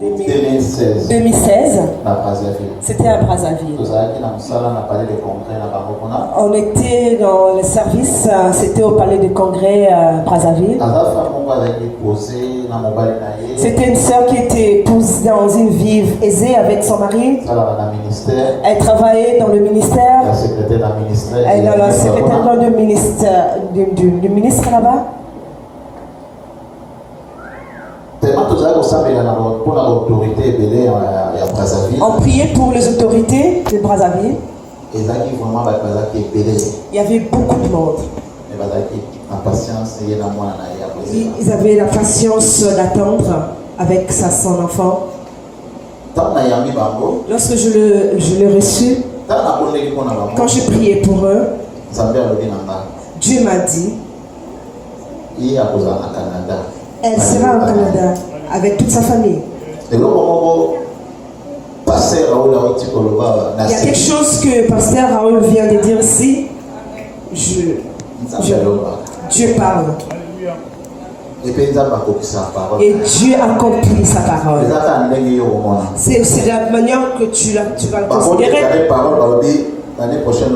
2016. C'était à Brazzaville. On était dans le service, c'était au palais de congrès Brazzaville. C'était une sœur qui était épouse dans une vie aisée avec son mari. Elle travaillait dans le ministère. Elle est dans la secrétaire du ministre là-bas. On priait pour les autorités de Brazzaville. Il y avait beaucoup de monde. Ils avaient la patience d'attendre avec son enfant. Lorsque je l'ai reçu, quand j'ai prié pour eux, Dieu m'a dit, elle sera au Canada avec toute sa famille. Il y a quelque chose que Pasteur Raoul vient de dire ici. Dieu parle. Et Dieu accomplit sa parole. C'est de la manière que tu vas le considérer. L'année prochaine,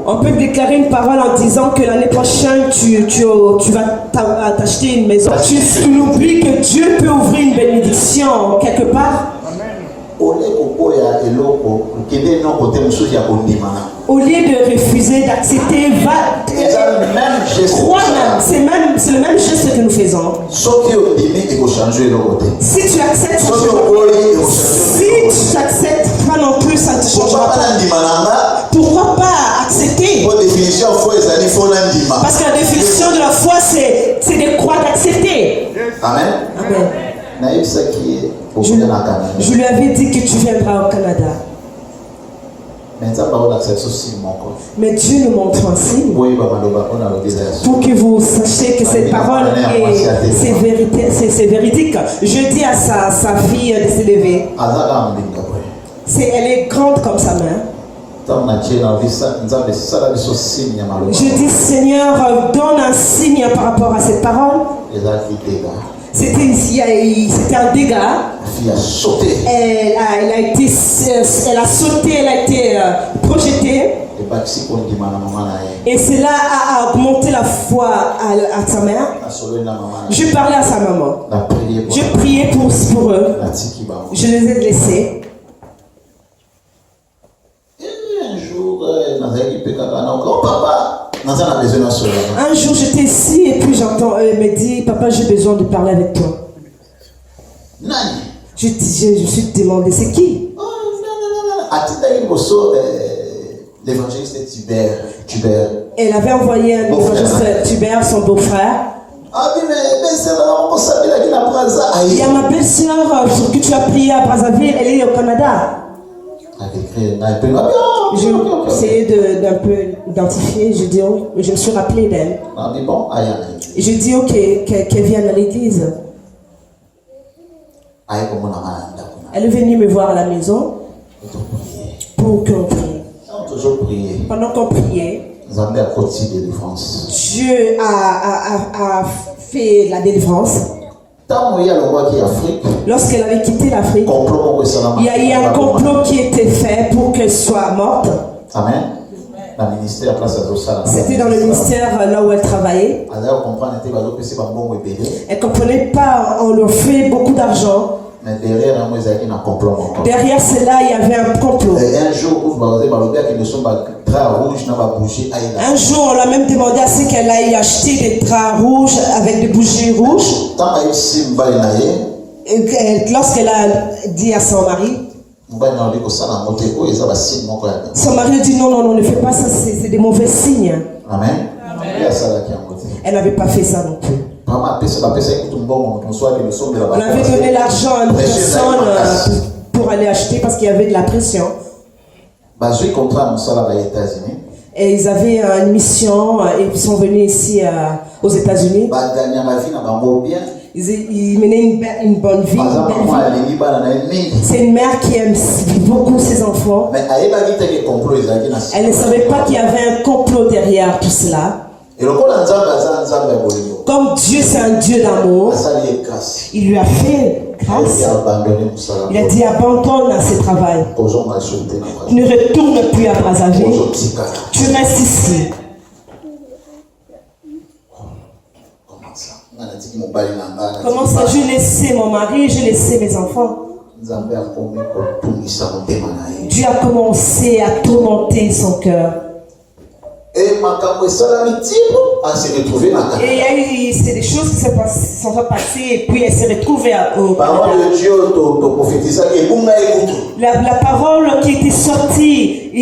on peut déclarer une parole en disant que l'année prochaine, tu vas t'acheter une maison. Tu oublies que Dieu peut ouvrir une bénédiction quelque part. Au lieu de refuser, d'accepter, crois même. C'est le même geste que nous faisons. Si tu acceptes, pas non plus, ça ne te changera pas. Pourquoi pas accepter? Parce que la définition de la foi, c'est de croire, d'accepter. Amen. Amen. Je lui avais dit que tu viendras au Canada. Mais Dieu nous montre un signe pour que vous sachiez que cette parole c'est véridique. Je dis à sa fille de se lever. Elle est grande comme sa main. Je dis, Seigneur, donne un signe par rapport à cette parole. C'était un dégât. Elle a sauté, elle a été projetée. Et cela a augmenté la foi à sa mère. Je parlais à sa maman. Je priais pour eux. Je les ai laissés. Un jour, j'étais ici et puis j'entends, elle me dit, papa, j'ai besoin de parler avec toi. Je me suis demandé, c'est qui? L'évangéliste Tubert. Elle avait envoyé un évangéliste Tubert, son beau-frère. Il y a ma belle-sœur que tu as prié à Brazzaville, elle est au Canada. J'ai essayé d'un peu identifier, je me suis rappelé d'elle. J'ai dit ok, qu'elle vienne à l'église. Elle est venue me voir à la maison pour qu'on prie. Pendant qu'on priait, Dieu a fait la délivrance. Lorsqu'elle avait quitté l'Afrique, il y a eu un complot qui était fait pour qu'elle soit morte. Amen. C'était dans le ministère là où elle travaillait. Elle ne comprenait pas, on leur fait beaucoup d'argent. Mais derrière cela, il y avait un complot. Un jour, on l'a même demandé à ce qu'elle aille acheter des draps rouges avec des bougies rouges. Lorsqu'elle a dit à son mari, son mari a dit non, ne fais pas ça, c'est des mauvais signes. Amen. Elle n'avait pas fait ça non plus. On avait donné l'argent à une personne pour aller acheter parce qu'il y avait de la pression. Et ils avaient une mission et ils sont venus ici aux États-Unis. Ils menaient une bonne vie, une belle vie. C'est une mère qui aime beaucoup ses enfants. Elle ne savait pas qu'il y avait un complot derrière tout cela. Comme Dieu c'est un Dieu d'amour, il lui a fait grâce, il a dit abandonne ce travail. Tu ne retournes plus à Brazzaville. Tu restes ici. Comment ça? Je laissais mon mari, je laissais mes enfants. Dieu a commencé à tourmenter son cœur. Et il y a eu c'est des choses qui sont passées et puis elle s'est retrouvée au parole de Dieu la parole qui était sortie,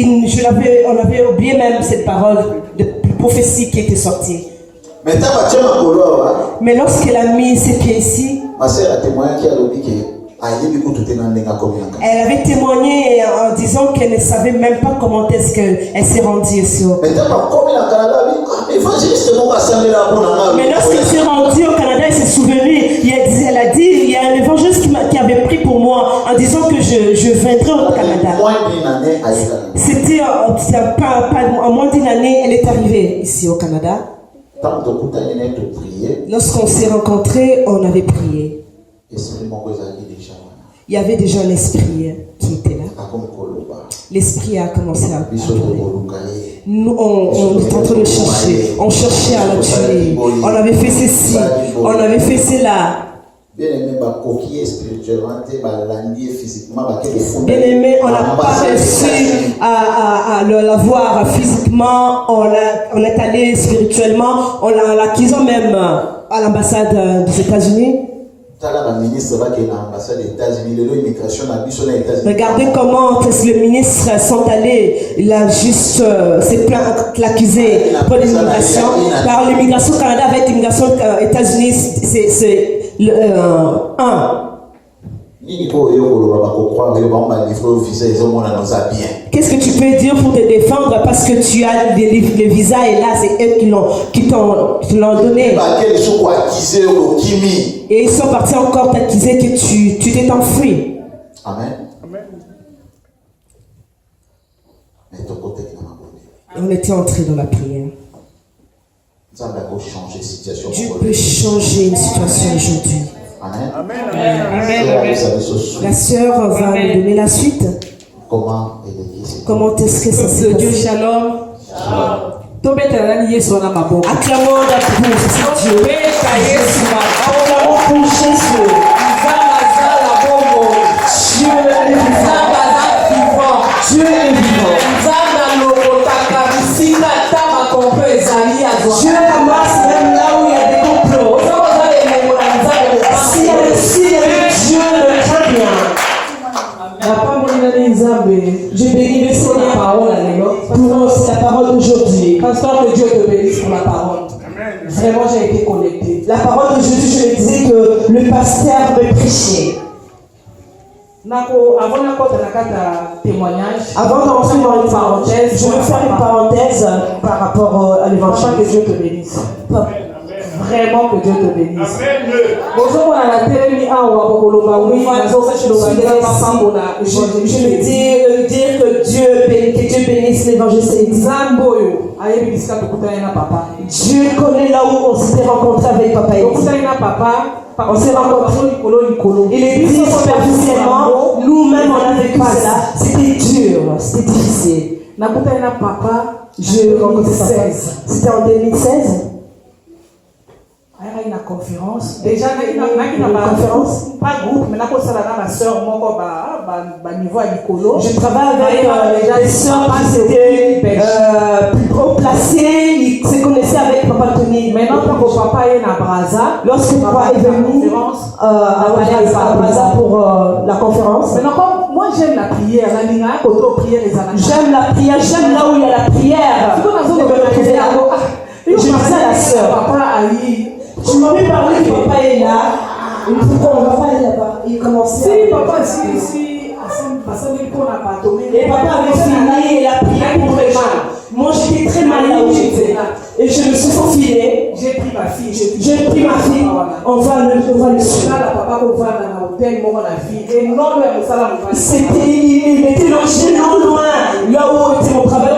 on avait oublié même cette parole de prophétie qui était sortie. Mais lorsqu'elle a mis ses pieds ici, elle avait témoigné en disant qu'elle ne savait même pas comment est-ce qu'elle s'est rendue ici. Mais lorsqu'elle s'est rendue au Canada, elle s'est souvenue, elle a dit, il y a un évangéliste qui avait pris pour moi en disant que je viendrais au Canada. C'était en moins d'une année, elle est arrivée ici au Canada. Lorsqu'on s'est rencontrés, on avait prié. Il y avait déjà l'esprit qui était là. L'esprit a commencé à parler. Nous, on était en train de chercher. On cherchait à la tuer. On avait fait ceci. On avait fait cela. Bien-aimé, on n'a pas réussi à l'avoir physiquement. On est allé spirituellement. On l'a acquis même à l'ambassade des États-Unis. Regardez comment les ministres sont allés. Il a juste s'est plaint l'accusé pour l'immigration. Car l'immigration Canada avec l'immigration États-Unis, c'est le 1. Qu'est-ce que tu peux dire pour te défendre parce que tu as le visa et là c'est eux qui l'ont donné. Et ils sont partis encore t'accuser que tu t'es enfui. Amen. Et on était entré dans la prière. Dieu peut changer une situation aujourd'hui. Amen. Amen. La sœur va nous donner la suite. Comment est-ce que ça se passe? Dieu shalom. Acclamons pour Dieu. Acclamons pour Jésus. Dieu est vivant. Dieu ramasse même là où il y a des complots. S'il y a le signe de Dieu, le très bien. Je bénis le Seigneur pour la parole d'aujourd'hui. Pasteur, que Dieu te bénisse pour la parole. Vraiment, j'ai été connecté. La parole d'aujourd'hui, je le disais que le pasteur me prêchait. Avant d'entrer dans une parenthèse, je veux faire une parenthèse par rapport à l'évangile. Que Dieu te bénisse. Vraiment que Dieu te bénisse. Je veux dire que Dieu bénisse l'évangéliste. Dieu connaît là où on s'était rencontré avec papa. On s'est rencontrés. Il est dit superficiellement, nous-mêmes on a vécu cela. C'était dur, c'était difficile. Je rencontré papa. C'était en 2016. Il y a une conférence. Déjà, il y a une conférence. Pas groupe, mais la sœur, je travaille avec des sœurs qui étaient plus haut placées, ils se connaissaient avec Papa Tony. Maintenant, quand papa est à Braza, lorsque papa est venu à Braza pour la conférence. Maintenant, comme moi j'aime la prière, j'aime la prière, j'aime là où il y a la prière. Je disais à la sœur, tu m'avais parlé que papa est là. Pourquoi on ne va pas aller là-bas? Il commençait. Si, papa, si. Et papa avait fini et il a prié pour les gens. Moi j'étais très mal là où j'étais. Et je me suis faufilée. J'ai pris ma fille. On va le suivre. Il était logé loin, là où était mon travail.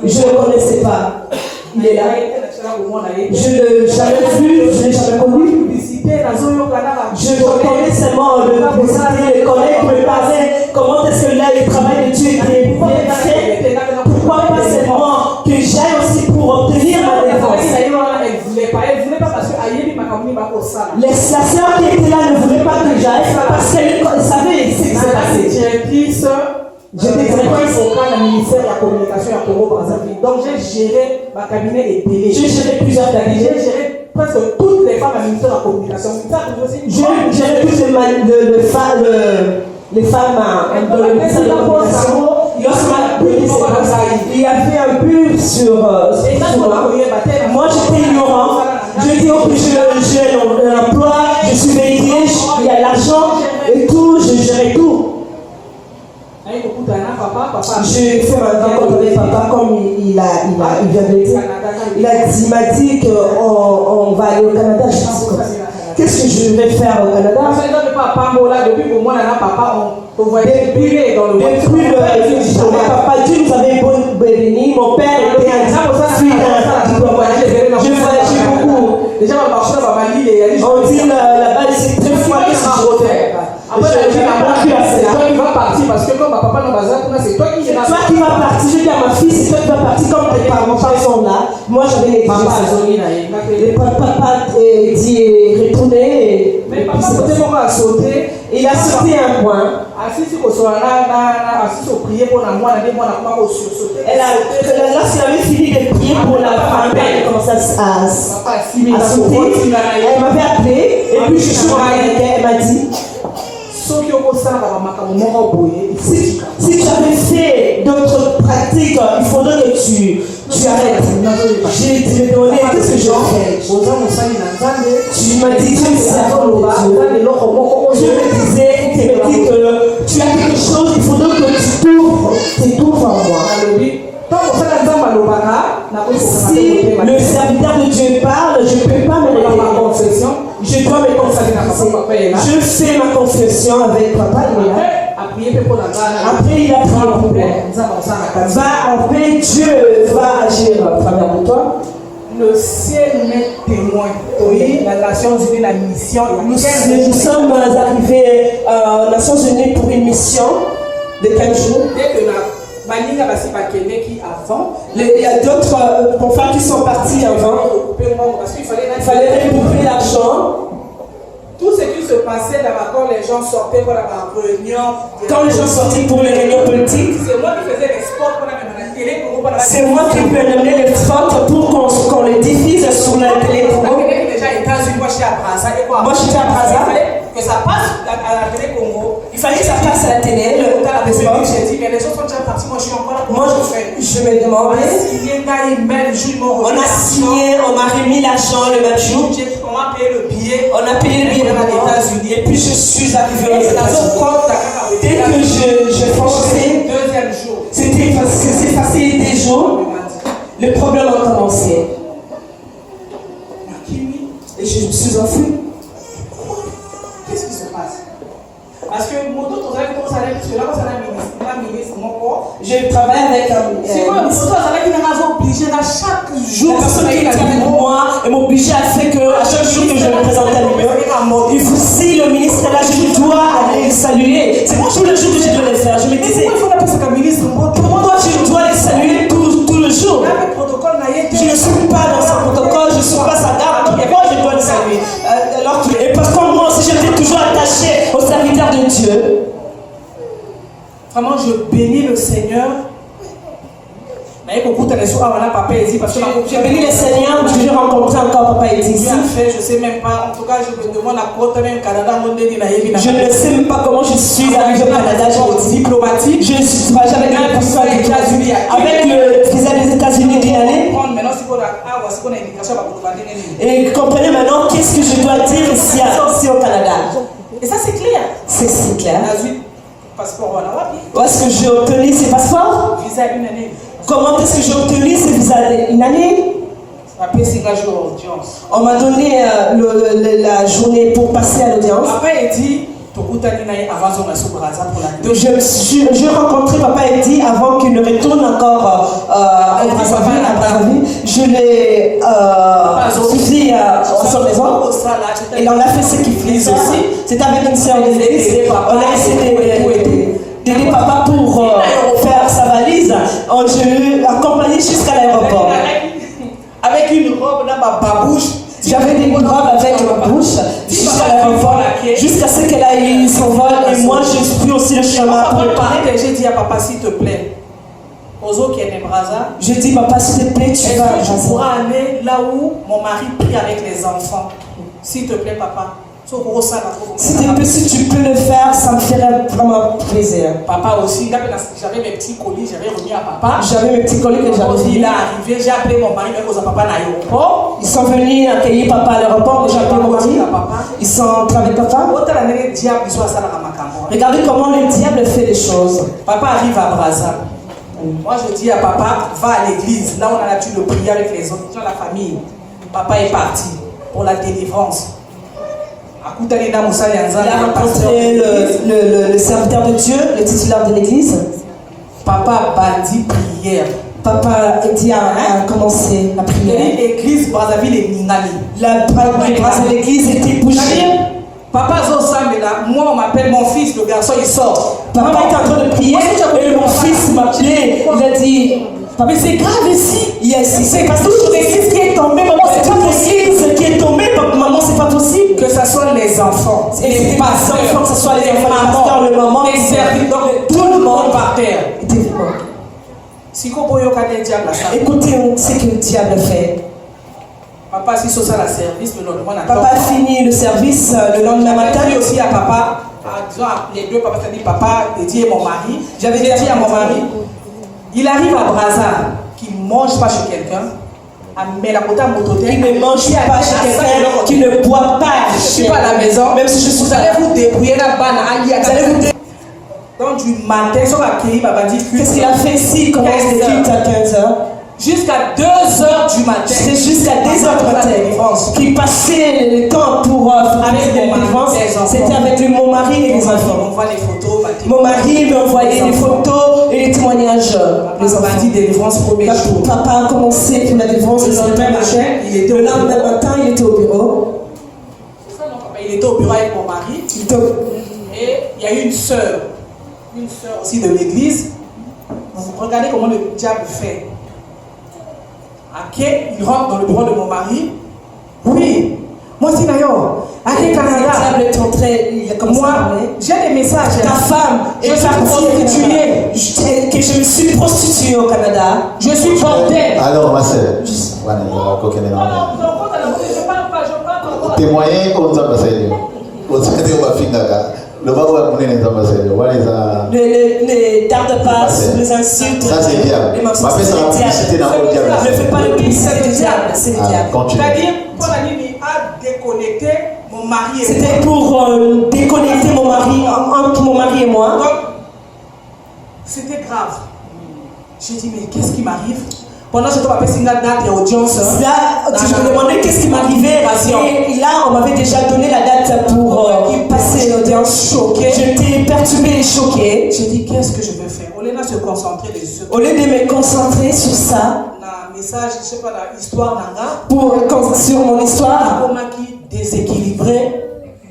Je ne le connaissais pas. Il est là. Je ne l'ai jamais vu, je ne l'ai jamais connu. connais seulement le visiter, le connaître, le parler, comment est-ce que là le travail de Dieu est bien fait. Pourquoi pas seulement que j'aille aussi pour obtenir ma défense. La sœur qui était là ne voulait pas que j'aille parce qu'elle savait ce qui s'est passé. J'étais directrice au cas du ministère de la communication à Congo-Brazzaville. Donc j'ai géré ma cabinet et télé. J'ai géré plusieurs cabinets. J'ai géré presque toutes les femmes à ministère de la communication. J'ai géré toutes les femmes dans le ministère de la communication. Il y avait un pub sur moi j'étais ignorant. Je dis que j'ai un emploi, je suis payé, il y a l'argent et tout, je gérais tout. J'ai fait ma rencontre avec papa comme il vient de dire. Il m'a dit qu'on va aller au Canada. Je dis qu'est-ce que je vais faire au Canada? Depuis papa Dieu nous avait béni. Mon père était un fils d'un diplomate. Je voyageais beaucoup. On dit là-bas c'est très froid. Après, c'est toi qui vas partir parce que comme ma papa n'a pas c'est toi qui vas partir. Je dis à ma fille, c'est toi qui vas partir comme tes parents sont là. Moi j'avais les parents. Le papa dit retourner. Mais papa, a sauté. Il a sauté un point. Lorsqu'il avait fini de prier pour la femme, elle commençait à sauter. Elle m'avait appelé et puis je suis rentrée. Elle m'a dit si tu avais fait d'autres pratiques, il faudrait que tu arrêtes. J'ai demandé qu'est-ce que je fais. Tu m'as dit que je me disais, tu me dis que tu as quelque chose, il faudrait que tu t'ouvres en moi. Si le serviteur de Dieu parle, je ne peux pas me retenir. Je dois me confesser. Je fais ma confession avec papa. Après, il a prié pour moi. Va en paix, Dieu va agir à travers de toi. Le ciel est témoin. Oui, la Nations Unies, la mission. Nous sommes arrivés aux Nations Unies pour une mission de 15 jours. Il y a d'autres confrères qui sont partis avant. Il fallait récupérer l'argent. Tout ce qui se passait là-bas quand les gens sortaient pour la réunion. Quand les gens sortaient pour les réunions politiques, c'est moi qui faisais les spots pour la télé. C'est moi qui menais les spots pour qu'on les diffuse sur la télé. Moi j'étais à Brazza. Que ça passe à la télé Congo. Il fallait que ça passe à la télé. J'ai dit, mais les gens sont déjà partis, moi je suis encore là. Moi je me demandais. On a signé, on m'a remis l'argent le même jour. On a payé le billet. On a payé le billet aux États-Unis. Et puis je suis arrivé aux États-Unis. Dès que je fonçais, deuxième jour. C'est passé des jours. Le problème a commencé. Et je me suis enfui. Qu'est-ce qui se passe? Parce que moto, tu as commencé à parce que là, c'est la ministre, mon corps. Je travaille avec un. C'est quoi, moto, qui m'a obligé à chaque jour. La personne qui était avec moi m'obligeait à faire que à chaque jour que je me présentais à lui. Si le ministre est là, je dois aller le saluer. C'est tous les jours que je dois le faire. Je me disais. Pourquoi il faut l'appeler ce ministre? Pourquoi je dois les saluer tout le jour? Je ne suis pas dans son protocole, je ne suis pas sa garde. Pourquoi je dois le saluer? Et parce que moi aussi, j'étais toujours attaché au serviteur de Dieu. Vraiment, je bénis le Seigneur. Je bénis le Seigneur parce que j'ai rencontré encore Papa Edi ici. Je ne sais même pas. En tout cas, je me demande à quoi même Canada. Je ne sais même pas comment je suis arrivé au Canada. Je suis diplomatique. Je suis avec le visa des États-Unis. Avec le visa des États-Unis d'une année. Et comprenez maintenant qu'est-ce que je dois dire ici au Canada. Et ça, c'est clair. C'est clair. Passeport, où est-ce que j'ai obtenu ces passeports? Visa une année. Comment est-ce que j'ai obtenu ces visas une année? On m'a donné la journée pour passer à l'audience. J'ai rencontré Papa Edi avant qu'il ne retourne encore au Brazzaville. Je l'ai suivi à son maison. Et on a fait ce qu'il faisait aussi. C'était avec une sœur de l'église. On a essayé d'aider papa pour faire sa valise. Je l'ai accompagné jusqu'à l'aéroport. Avec une robe dans ma babouche. J'avais une robe avec ma bouche jusqu'à l'aéroport, jusqu'à ce qu'elle aille son vol. Et moi, je suis aussi le chemin pour préparer. J'ai dit à papa, s'il te plaît, Ozo qui est Braza. Je dis, papa, s'il te plaît, tu vas. Est-ce que tu pourras aller là où mon mari prie avec les enfants? S'il te plaît, papa. Si tu peux le faire, ça me ferait vraiment plaisir. Papa aussi, j'avais mes petits colis, j'avais remis à papa. J'avais mes petits colis que j'avais remis. Il est arrivé, j'ai appelé mon mari, même aux papa à l'aéroport. Ils sont venus accueillir papa à l'aéroport, j'ai appelé mon mari. Ils sont entrés avec papa. Regardez comment le diable fait les choses. Papa arrive à Braza. Moi je dis à papa, va à l'église, là on a l'habitude de prier avec les autres, dans la famille. Papa est parti pour la délivrance. Il a rencontré le serviteur de Dieu, le titulaire de l'église. Papa bandit prière. Papa a commencé la prière. L'église Brazzaville est Ningali. La base de l'église était bouchée. Papa Zosam est là. Moi on m'appelle mon fils, le garçon il sort. Papa est en train de prier et mon fils m'appelait. Il a dit, mais c'est grave ici. C'est parce que l'église qui est tombée, maman, c'est pas possible. Ce qui est tombé, maman, c'est pas possible. Que ce soit les enfants, les enfants, que ce soit les enfants, le maman, les serviteurs, donc tout le monde par terre. Écoutez ce que le diable fait. Papa, si c'est ça la service, le lendemain matin. Papa finit le service le lendemain matin. J'avais dit aussi à papa, disons les deux papas, c'est-à-dire papa, et mon mari. J'avais dit à mon mari, il arrive à Braza, qu'il ne mange pas chez quelqu'un. Mais la côté qui ne mange pas chez quelqu'un, qui ne boit pas. Je ne suis pas à la maison, même si je suis. Vous allez vous débrouiller là bas, donc du matin, sur la quai, papa dit qu'est-ce qu'il a fait ici? Comment il est à 15h? Jusqu'à 2h du matin. C'était jusqu'à 2h du matin. Qui passait le temps pour avec des délivrances. C'était avec mon mari et les enfants. On voit les photos. Mon mari m'envoyait les photos et les témoignages. Les enfants dit délivrance premier jour. Papa a commencé pour la délivrance le lendemain matin. Il était au bureau. Il était au bureau avec mon mari. Et il y a eu une sœur aussi de l'église. Regardez comment le diable fait. Il rentre dans le bureau de mon mari. Oui, moi c'est d'ailleurs. Le diable est entré, il a commencé à parler. J'ai des messages. Ta femme je suis prostituée. Que je me suis prostituée au Canada. Je suis bordel. Alors, ma sœur, témoigner comme ça, les tarde pas, les insultes, ça c'est le diable. Ne fais pas le publicité, c'est le diable. C'est le diable. C'est-à-dire, Paul a déconnecté mon mari et moi. C'était pour déconnecter mon mari, entre mon mari et moi. Donc, c'était grave. J'ai dit, mais qu'est-ce qui m'arrive? Pendant que je t'ai passé une date et audience. Là, tu me demandais qu'est-ce qui m'arrivait. Et là, on m'avait déjà donné la date pour passer l'audience. Choquée. J'étais perturbée et choquée. J'ai dit, qu'est-ce que je vais faire? Au lieu de se concentrer au lieu de me concentrer sur ça. Message, je sais pas, l'histoire nanga. Sur mon histoire. Comment qui déséquilibré,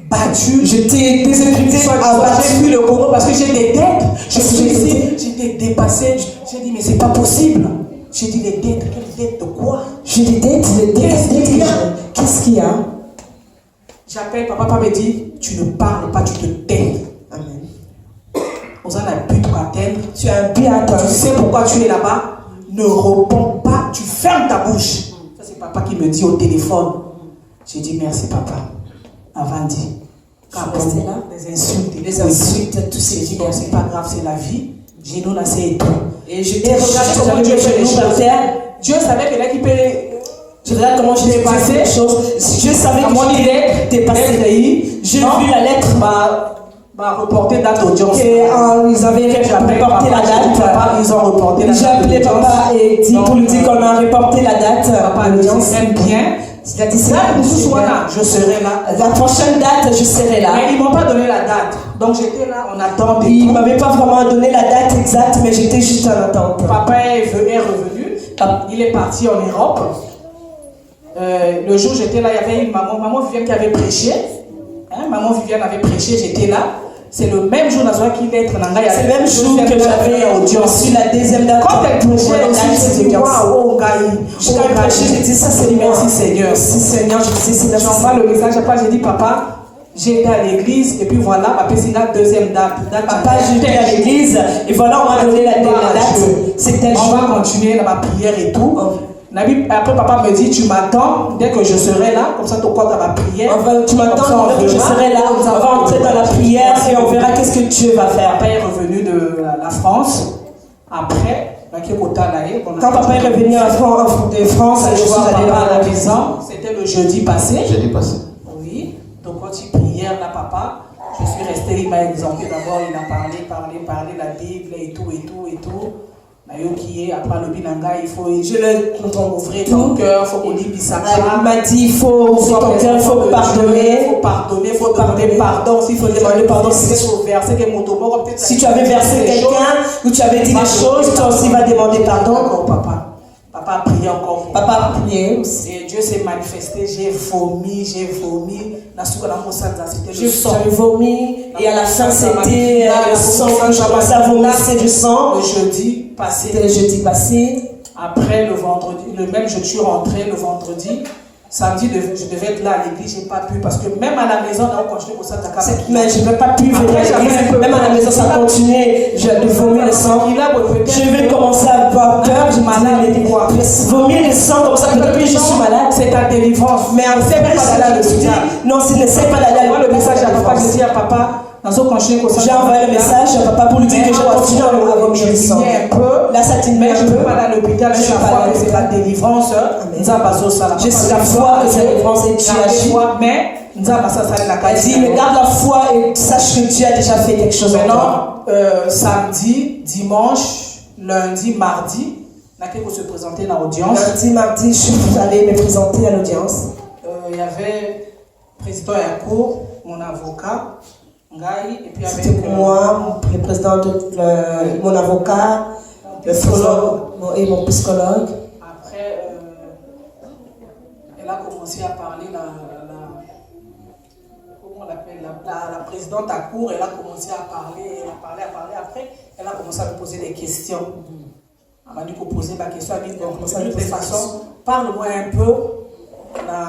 battu. J'étais déséquilibré, j'ai vu le Congo parce que j'ai des dettes. Je suis ici, j'étais dépassé. J'ai dit, mais c'est pas possible. J'ai dit, les dettes, quelles dettes de quoi? J'ai des dettes, qu'est-ce qu'il y a? J'appelle, papa me dit, tu ne parles pas, tu te tais. Amen. On a un but à atteindre. Tu as un but à atteindre. Tu sais pourquoi tu es là-bas? Ne réponds pas, tu fermes ta bouche. Ça c'est papa qui me dit au téléphone. J'ai dit merci papa. Avant dit. Les insultes, tout ce qui c'est pas grave, c'est la vie. J'ai nous lancé et tout. Et je regardé comment Dieu fait les choses. Dieu savait que là qui peut. Je regarde comment je l'ai passé les choses. Dieu savait que mon idée t'es passé. J'ai vu la lettre reporter date d'audience. Ils avaient reporté la date. Ils ont reporté la date. J'ai appelé papa et dit pour lui dire qu'on a reporté la date. Papa l'audience aime bien. Il a dit c'est là, je serai là. La prochaine date, je serai là. Mais ils ne m'ont pas donné la date. Donc j'étais là, on attend. Ils ne m'avaient pas vraiment donné la date exacte, mais j'étais juste en attente. Papa est revenu. Il est parti en Europe. Le jour où j'étais là, il y avait une maman Viviane qui avait prêché. Maman Viviane avait prêché, j'étais là. C'est le même jour qu'il est dans la. C'est le même jour que j'avais reçu la deuxième date. Quand elle prêchait, elle dit waouh, j'ai prêché, j'ai dit ça, c'est merci Seigneur. Merci Seigneur, je dis c'est j'envoie le message. Après, j'ai dit papa, j'étais à l'église et puis voilà, papa, c'est la deuxième date. Papa, j'étais à l'église et voilà, on m'a donné la date. C'était on va continuer dans ma prière et tout. Après, papa me dit, tu m'attends dès que je serai là, comme ça, tu comptes à ma prière. Tu m'attends dès que je serai là, on va entrer dans la prière et on verra qu'est-ce que Dieu va faire. Papa est revenu de la France. Après, quand papa est revenu de France, je suis allée à la maison. C'était le jeudi passé. Jeudi passé. Oui. Donc, quand il prière là, papa, je suis restée, il m'a exempté d'abord, il a parlé la Bible et tout. Après le binanga, il faut ouvrir ton cœur, il faut qu'on dise il m'a dit, il faut ouvrir ton cœur, il faut pardonner. Il faut demander pardon. S'il faut demander pardon, si tu avais versé quelqu'un ou tu avais dit des choses, toi aussi vas demander pardon. Papa a prié encore. Papa a prié aussi. Et Dieu s'est manifesté. J'ai vomi. J'ai vomi. Et à la fin, c'était le sang. Je commençais à vomir, c'est du sang. Le jeudi passé. C'était le jeudi passé. Après le vendredi, le même je suis rentré le vendredi. Samedi, je devais être là à l'église, j'ai pas pu parce que même à la maison, on continue pour ça. Mais je n'ai pas pu venir à l'église. Même à la maison, ça continue. J'ai de vomir le sang. Je vais commencer à avoir peur. Je m'en vomir le sang comme ça, peut-être que je suis malade. C'est ta délivrance. Mais en fait, non, ce n'est pas d'aller à le message à papa, je dis à papa. J'ai envoyé le message à papa pour lui dire que je continue à vomir le sang. Là, ça diminue un peu. Je ne peux pas aller à l'hôpital, je suis pas que c'est la délivrance. J'ai la foi que c'est la délivrance et Dieu agit. Mais, dis, mais garde la foi et sache que Dieu a déjà fait quelque chose en toi. Samedi, dimanche, lundi, mardi, on se présenter dans l'audience. Lundi, mardi, je suis allée me présenter à l'audience. Il y avait le président Yako, mon avocat. C'était moi, le président mon avocat, le psychologue et mon psychologue. Après, elle a commencé à parler, comment on l'appelle, la présidente à cour, elle a commencé à parler, après, elle a commencé à me poser des questions. Elle m'a dit qu'on posait ma question, elle m'a dit de toute façon, parle-moi un peu la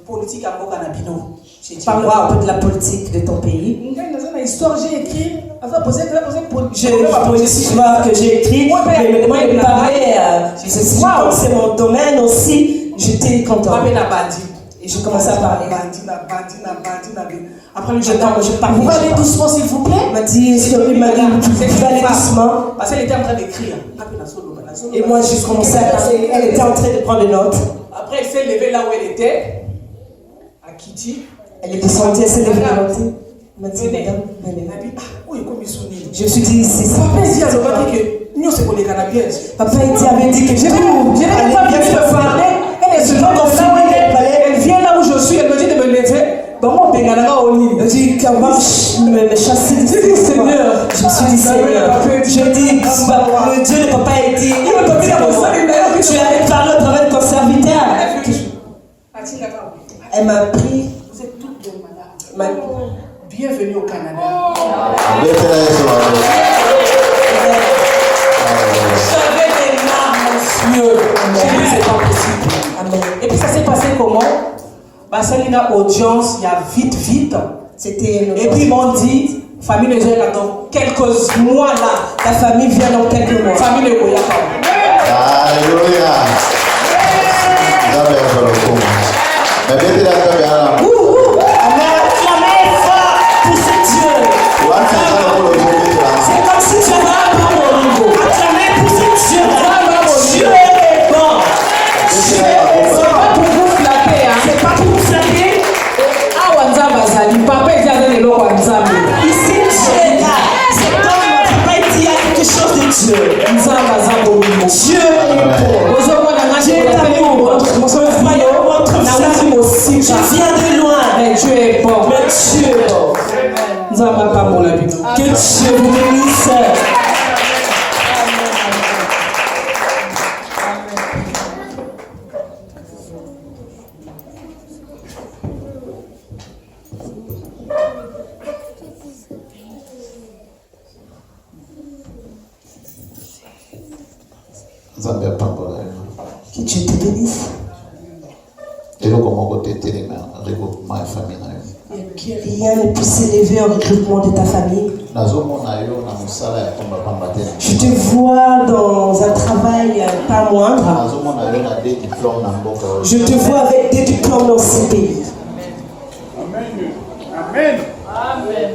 politique à Mokanabino. Parle-moi un peu de la politique de ton pays. J'ai écrit. Je peux aussi voir que j'ai écrit, mais maintenant il parlait. C'est mon domaine aussi. J'étais content. Et je commençais à parler. Après, je parle. Vous allez doucement, s'il vous plaît. Il m'a dit, vous allez doucement. Parce qu'elle était en train d'écrire. Et moi, j'ai commencé à parler. Elle était en train de prendre des notes. Après, elle s'est levée là où elle était. À Kitty. Elle est descendue, elle s'est levée devant moi. Elle m'a dit, madame, venez. Je me suis dit, c'est ça. Papa dit à l'autre que nous, c'est pour les canadiens. Papa avait dit que je n'ai pas pu me parler. Elle est sur elle vient là où je suis, elle me dit de me lever. Bon, elle dit qu'elle va me chasser. Je dis, Seigneur. Je me suis dit, Seigneur. Je dis, le Dieu de papa a dit, tu as parlé au travers de ton serviteur. Elle m'a pris. Vous êtes toutes de madame. Bienvenue au Canada. J'avais des larmes aux yeux. J'ai dit, c'est pas possible. Et puis ça s'est passé comment? Ça y a audience, il y a vite. Et puis ils m'ont dit, famille de Jésus, dans quelques mois là, ta famille vient dans quelques mois. Famille de Koyaka. Alléluia. Acclamez fort pour ce Dieu. C'est comme si tu avais un bon niveau. Acclamez pour ce Dieu. Dieu est bon. C'est pas pour vous flatter. C'est pas pour vous flatter. Papa dit à Dieu. Ici, Dieu est là. C'est comme papa dit, il y a quelque chose de Dieu. Dieu est bon. Dieu est amour. Je viens de loin. Mais Dieu est bon. Mais Dieu est bon. Que Dieu vous bénisse. Que Dieu te bénisse. Et que rien ne puisse s'élever en regroupement de ta famille. Je te vois dans un travail pas moindre. Je te vois avec des diplômes dans ce pays. Amen. Amen.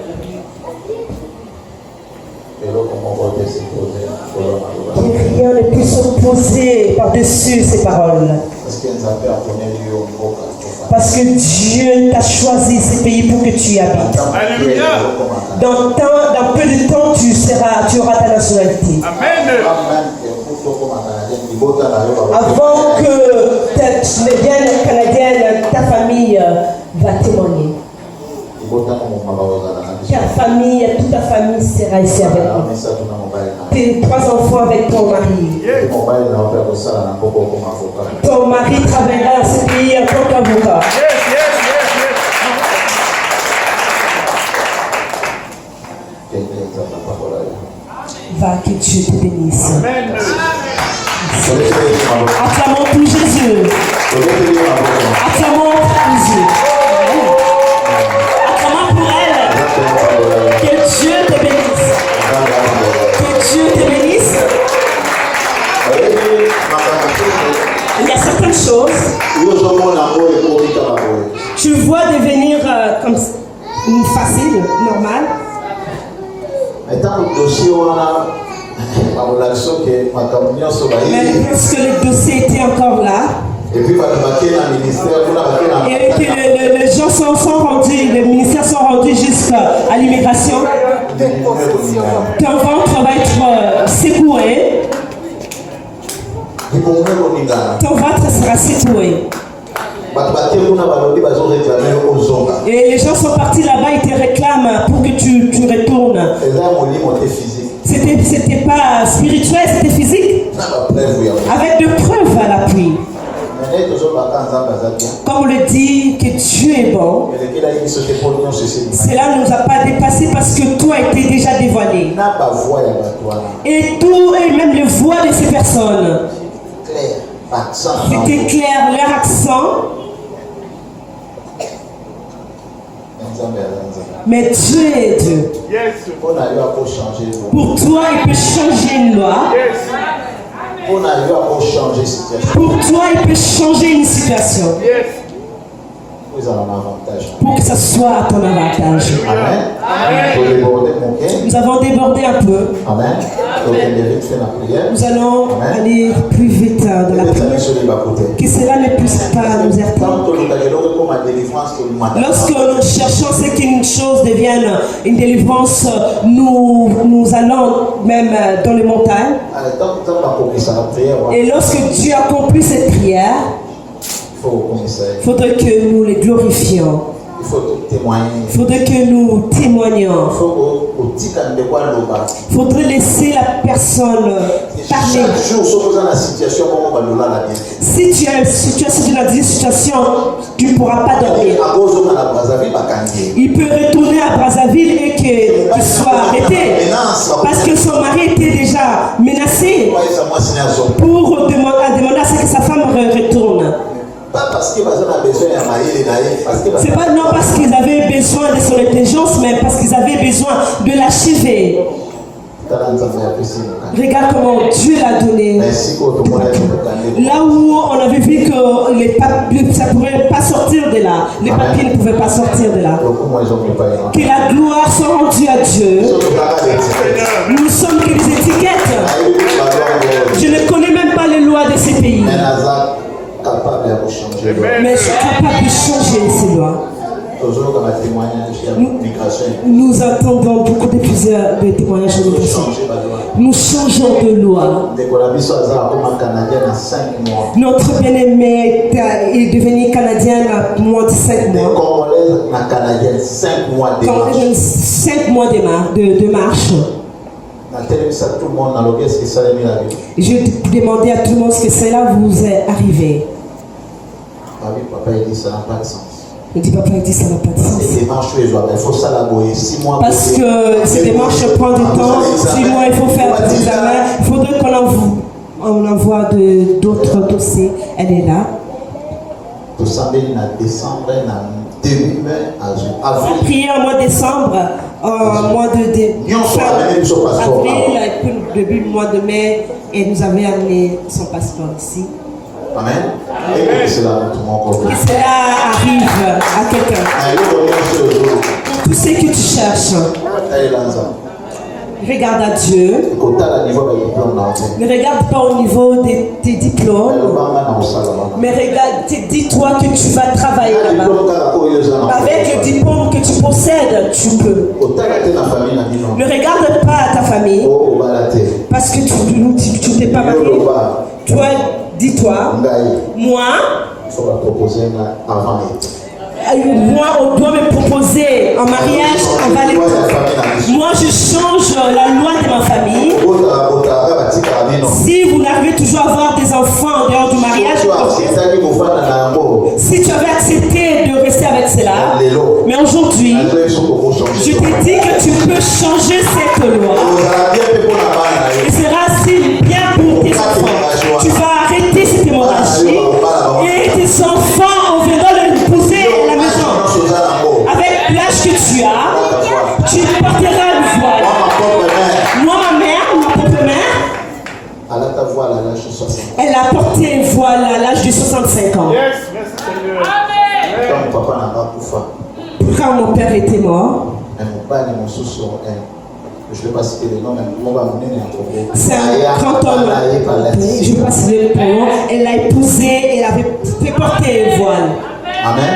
Que rien ne puisse s'opposer par-dessus ces paroles. Parce que Dieu t'a choisi ces pays pour que tu y habites. Alléluia. Dans peu de temps, tu auras ta nationalité. Amen. Avant que tu deviennes canadienne, ta famille va témoigner. Ta famille, toute ta famille sera ici avec toi. Tes 3 enfants avec ton mari. Ton mari travaillera dans ce pays en tant qu'avocat. Va, que Dieu te bénisse. Acclamons tout Jésus. Acclamons Jésus. Acclamons pour elle. Que Dieu te bénisse. Que Dieu te bénisse. Il y a certaines choses. Tu vois devenir comme facile, normal. Mais puisque le dossier était encore là, et que les gens sont rendus, les ministères sont rendus jusqu'à l'immigration, ton ventre va être secoué. Ton ventre sera secoué. Et les gens sont partis là-bas, ils te réclament pour que tu retournes. C'était pas spirituel, c'était physique. Avec de preuves à l'appui. Comme on le dit, que Dieu est bon. Cela ne nous a pas dépassé parce que tout a été déjà dévoilé. Et tout, et même les voix de ces personnes. C'était clair, leur accent. Mais Dieu est Dieu. Pour toi, il peut changer une loi. Pour toi, il peut changer une situation. Pour que ça soit à ton avantage. Nous avons débordé un peu. Nous allons aller plus vite dans la prière. Que cela ne puisse pas nous atteindre. Lorsque nous cherchons ce qu'une chose devienne une délivrance, nous allons même dans les montagnes. Et lorsque Dieu accomplit cette prière, il faudrait que nous les glorifions. Il faudrait que nous témoignions. Il faudrait laisser la personne parler. Si tu es dans une situation, tu ne pourras pas dormir. Il peut retourner à Brazzaville et qu'il soit arrêté. Parce que son mari était déjà menacé pour demander à ce que sa femme retourne. C'est pas non parce qu'ils avaient besoin de son intelligence, mais parce qu'ils avaient besoin de l'achever. Regarde comment Dieu l'a donné. Là où on avait vu que ça ne pouvait pas sortir de là, les papiers ne pouvaient pas sortir de là. Que la gloire soit rendue à Dieu. Nous sommes que des étiquettes. Je ne connais même pas les lois de ces pays. Mais je suis capable de changer ces lois. Nous attendons beaucoup de plusieurs témoignages de migration. Nous changeons de loi. Notre bien-aimé est devenu canadien à moins de 5 mois. 5 mois de marche. Je demandais à tout le monde ce que cela vous est arrivé. Il dit papa, il dit ça n'a pas de sens. Parce que ces démarches prennent du temps. 6 mois, il faut faire des examens. Il faudrait qu'on On envoie d'autres dossiers. Elle est là. Prier en mois de décembre, en mois de avril, début du mois de mai, et nous avait amené son passeport ici. Amen. Et cela arrive à quelqu'un. Tout ce que tu cherches. Regarde à Dieu. Ne regarde pas au niveau de tes diplômes. Mais regarde, dis-toi que tu vas travailler là-bas. Avec le diplôme que tu possèdes, tu peux. Ne regarde pas à ta famille. Parce que tu t'es pas marié. Toi, dis-toi, moi, on doit me proposer en mariage, on va les... Moi, je change la loi de ma famille. Si vous n'arrivez toujours à avoir des enfants en dehors du mariage, si tu avais accepté de rester avec cela, mais aujourd'hui, je te dis que tu peux changer cette loi. Et sera si bien pour tes enfants. Tu vas arrêter cette hémorragie et tes enfants, on viendra l'épouser à la maison. Avec l'âge que tu as, tu porteras le voile. Moi, ma mère, ma propre mère, elle a porté un voile à l'âge de 65 ans. Quand mon père était mort, je ne vais pas citer les noms, mais c'est un grand homme. Je ne vais pas citer le prénom. Elle l'a épousé, elle avait fait porter un voile. Amen.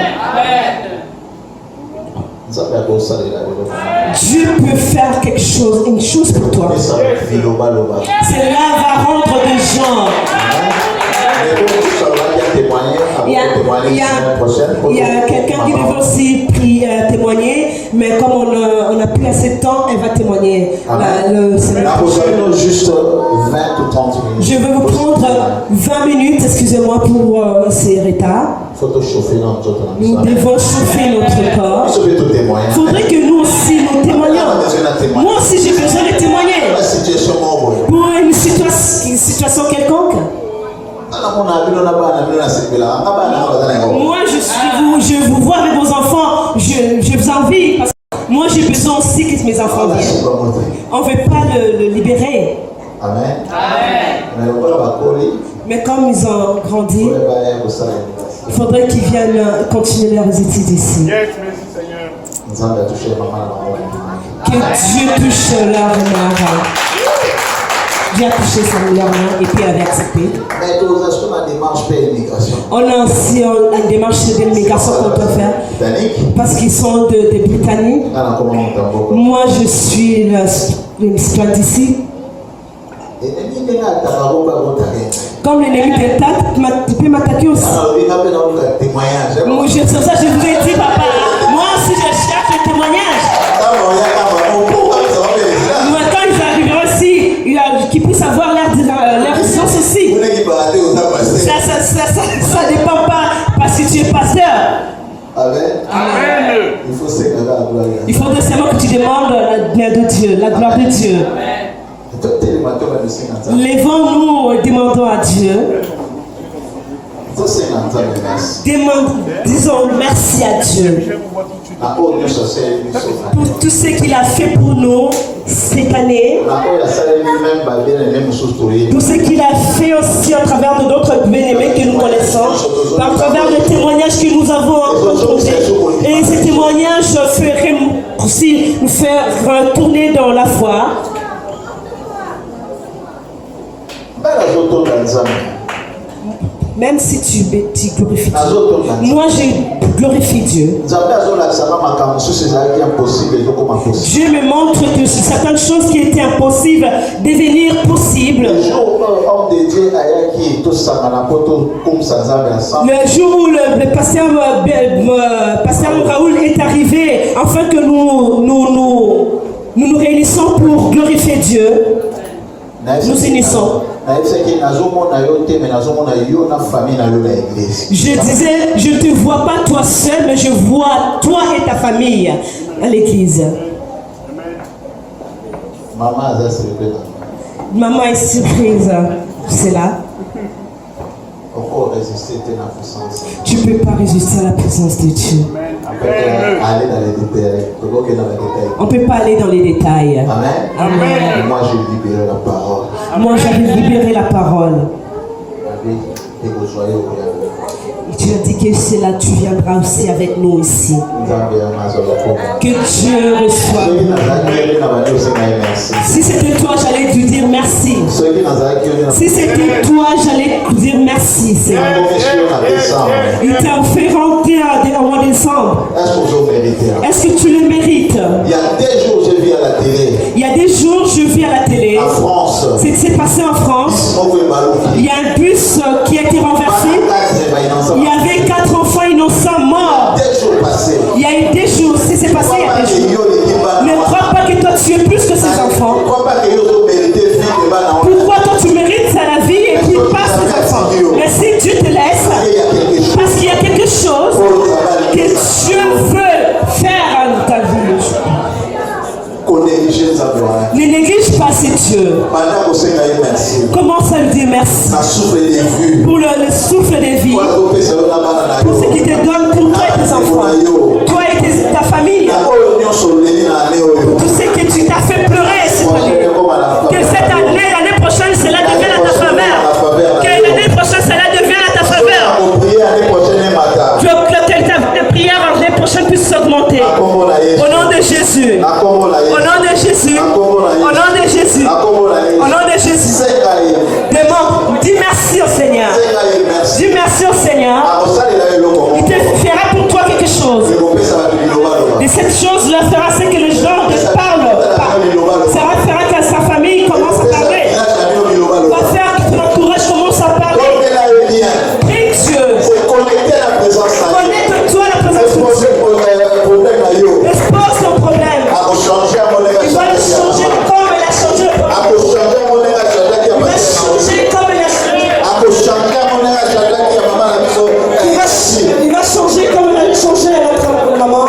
Dieu peut faire quelque chose, une chose pour toi. Cela va rendre des gens. Il y a quelqu'un qui devait aussi témoigner, mais comme on n'a plus assez de temps, elle va témoigner. Juste 20 ou 30 minutes. Je vais vous prendre 20 minutes, excusez-moi pour ces retards. Nous devons chauffer notre corps. Il faudrait que nous aussi nous témoignions. Moi aussi j'ai besoin de témoigner. Pour une situation quelconque. Moi je vous vois avec vos enfants, je vous envie parce que moi j'ai besoin aussi que mes enfants viennent. On ne veut pas le libérer. Amen. Mais comme ils ont grandi, il faudrait qu'ils viennent continuer leurs études ici. Que Dieu touche leur mère. Dieu a touché leur main et puis avait accepté. On a aussi une démarche d'immigration qu'on doit faire parce qu'ils sont de Britannique. Moi je suis citoyen d'ici. Comme l'ennemi peut m'attaquer aussi. C'est ça que je vous ai dit, papa. Moi aussi je cherche le témoignage. Quand ils arriveront aussi, qu'ils puissent avoir leur ressources aussi. Ça ne dépend pas parce que tu es pasteur. Amen. Il faut seulement que tu demandes la gloire de Dieu. Levons-nous et demandons à Dieu. Disons merci à Dieu pour tout ce qu'il a fait pour nous cette année, pour ce qu'il a fait aussi à travers de d'autres bien-aimés que nous connaissons, à travers les témoignages que nous avons rencontrés. Et ces témoignages feraient aussi nous faire retourner dans la foi. Même si tu glorifies Dieu. Moi, je glorifie Dieu. Dieu me montre que certaines choses qui étaient impossibles devenir possibles. Le jour où le pasteur Raoul est arrivé, afin que nous réunissons pour glorifier Dieu, nous unissons. Je disais, je ne te vois pas toi seul, mais je vois toi et ta famille à l'église. Maman est surprise. c'est là. Tu ne peux pas résister à la présence de Dieu. On ne peut pas aller dans les détails. Amen. Amen. Moi, j'ai libéré la parole. Moi, j'avais libéré la parole. Et tu as dit que c'est là tu viendras aussi avec nous ici. Que Dieu reçoive. Si c'était toi, j'allais te dire merci. Si c'était toi, j'allais te dire merci, Seigneur. Il t'a fait rentrer en mois de décembre. Est-ce que tu le mérites? Il y a des jours, je vis à la télé. Il y a des jours, je vis à la télé. En France. C'est que c'est passé en France. Il y a un bus qui a été renversé. Il y avait 4 enfants innocents morts. Il y a eu des jours, si c'est passé il y a des jours. Ne crois pas que toi tu es plus que ces enfants. Pourquoi toi tu mérites la vie et puis pas ces enfants? Mais si Dieu te laisse, parce qu'il y a quelque chose que Dieu veut faire dans ta vie. Ne néglige pas ces dieux. Commence à lui dire merci pour le souffle de vie, pour ce qu'il te donne pour toi et tes enfants, toi et ta famille, pour tout ce que tu t'as fait pleurer cette année. Que cette année, l'année prochaine, cela devienne à ta faveur. Que l'année prochaine, cela devienne à ta faveur. Je veux que ta prière l'année prochaine puisse s'augmenter. Au nom de Jésus. Au nom de Jésus. Au nom de Jésus. Au nom de Jésus. Demande, dis merci au Seigneur. Dis merci au Seigneur. Il te fera pour toi quelque chose. Et cette chose-là fera ce que les gens te parlent. Ça fera que sa famille commence à parler. Va faire que ton entourage commence à parler. Prie Dieu. Connecte-toi à la présence de Dieu. Expose ton problème. Il va le changer comme il a changé. Il va changer comme il a changé. Il va changer comme il a changé notre maman.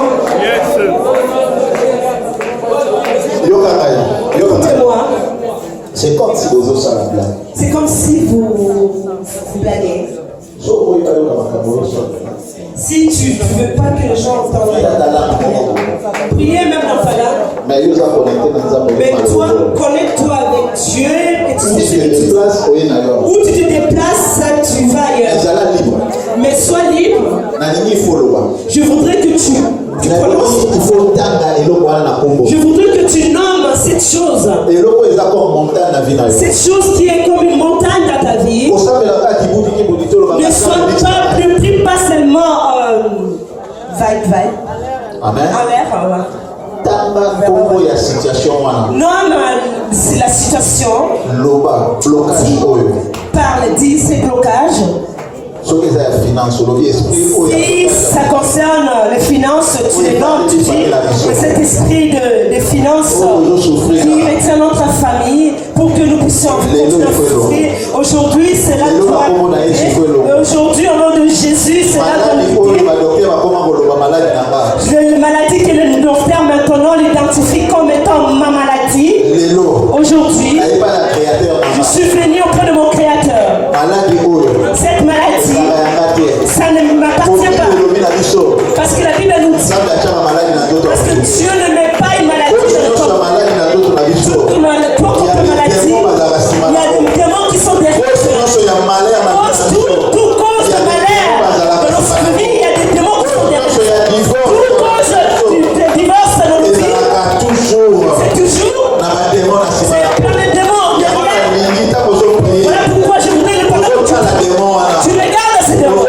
Écoutez-moi. C'est comme si vous osez la blague. C'est comme si vous blaguez. Si tu ne veux pas que les gens entendent prier même dans ta langue. Mais toi, connecte-toi avec Dieu et tu sais ce que tu fais. Où tu te déplaces, tu vas ailleurs. Mais sois libre. Je voudrais que tu prononces. Je voudrais que tu nommes cette chose. Cette chose qui est comme une montagne dans ta vie. Ne sois pas, ne prie pas seulement vague. Amen. En l'air. Non, c'est la situation. Parle, dit ces blocages. Si ça concerne les finances, tu les nommes, tu dis que cet esprit de finances qui retient notre famille pour que nous puissions continuer à souffrir. Aujourd'hui, c'est là que aujourd'hui, au nom de Jésus, c'est là que la maladie que le docteur maintenant l'identifie comme étant ma maladie. Aujourd'hui, je suis venu auprès de mon Créateur. Cette maladie, ça ne m'appartient pas. Parce que la Bible nous dit, parce que Dieu ne met pas une maladie dans le corps. Pour toute maladie, il y a des démons qui sont derrière. Toute cause de malheur dans notre vie, il y a des démons qui sont derrière. Toute cause de divorce dans notre vie, c'est toujours c'est plein de démons derrière. Voilà pourquoi je voudrais le parler de tu regardes ces démons.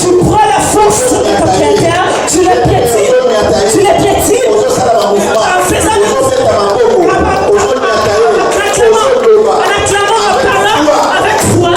Tu prends la force de ton Créateur, tu les piétines en faisant en acclamant, en parlant avec foi.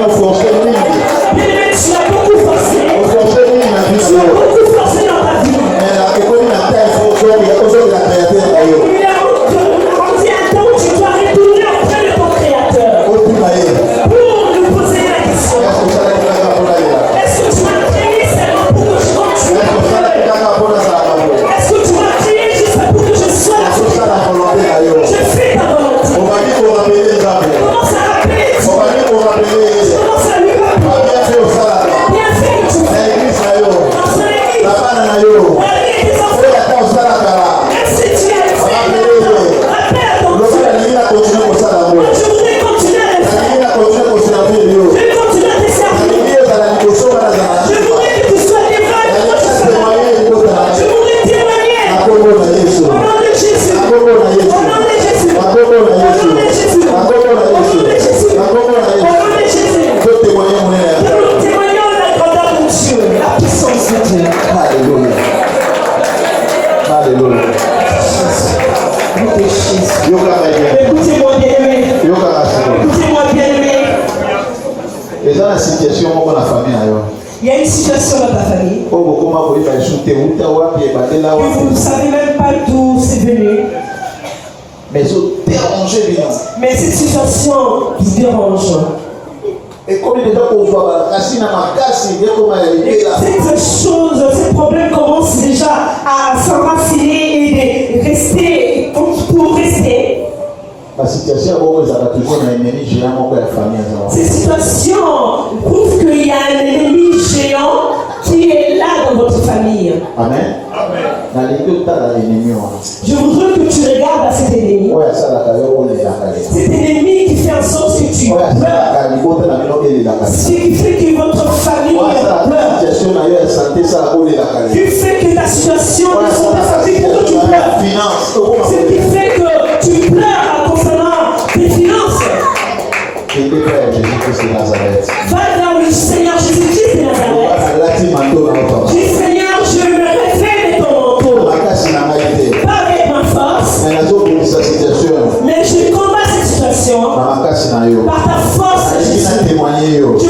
tu as beaucoup forcé. Tu as beaucoup forcé dans ta vie. On dit un temps où tu dois retourner auprès de ton Créateur pour nous poser la question. Est-ce que tu m'as créé seulement pour que je continue? Est-ce que tu m'as créé juste pour que je sois là? Je fais ta volonté. Commence à rappeler. Commence à lui rappeler. Bien fait que tu fais. Dans son église. Dans l'église des enfants. Même si tu es rappelle ton Dieu. Moi, je voudrais continuer à le faire. Je vais continuer à te servir. Je voudrais que tu sois livré. Je voudrais témoigner. Au nom de Jésus. Au nom de Jésus. Au nom de Jésus. Au nom de Jésus. Au nom de Jésus. Au nom de Jésus. Que nous témoignons de la grandeur de Dieu, la puissance de Dieu. Écoutez-moi bien-aimé. Écoutez-moi bien-aimé. Il y a une situation dans ta famille que vous ne savez même pas d'où c'est venu. Mais cette situation vous dérange. Cette chose, ce problème commence déjà à s'enraciner et de rester pour rester. Cette situation prouve qu'il y a un ennemi géant qui est là dans votre famille. Amen. Je voudrais que tu regardes à cet ennemi. Cet ennemi qui fait en sorte que tu pleures. Ce qui fait que votre famille pleure. Qui fait que ta situation de santé fait que tu pleures. Ce qui fait que tu pleures concernant tes finances. Va vers le Seigneur Jésus-Christ de Nazareth. Dis Seigneur, je me réfère de ton manteau. Pas avec ma force. Mais je combats cette situation par ta force, Jésus. Je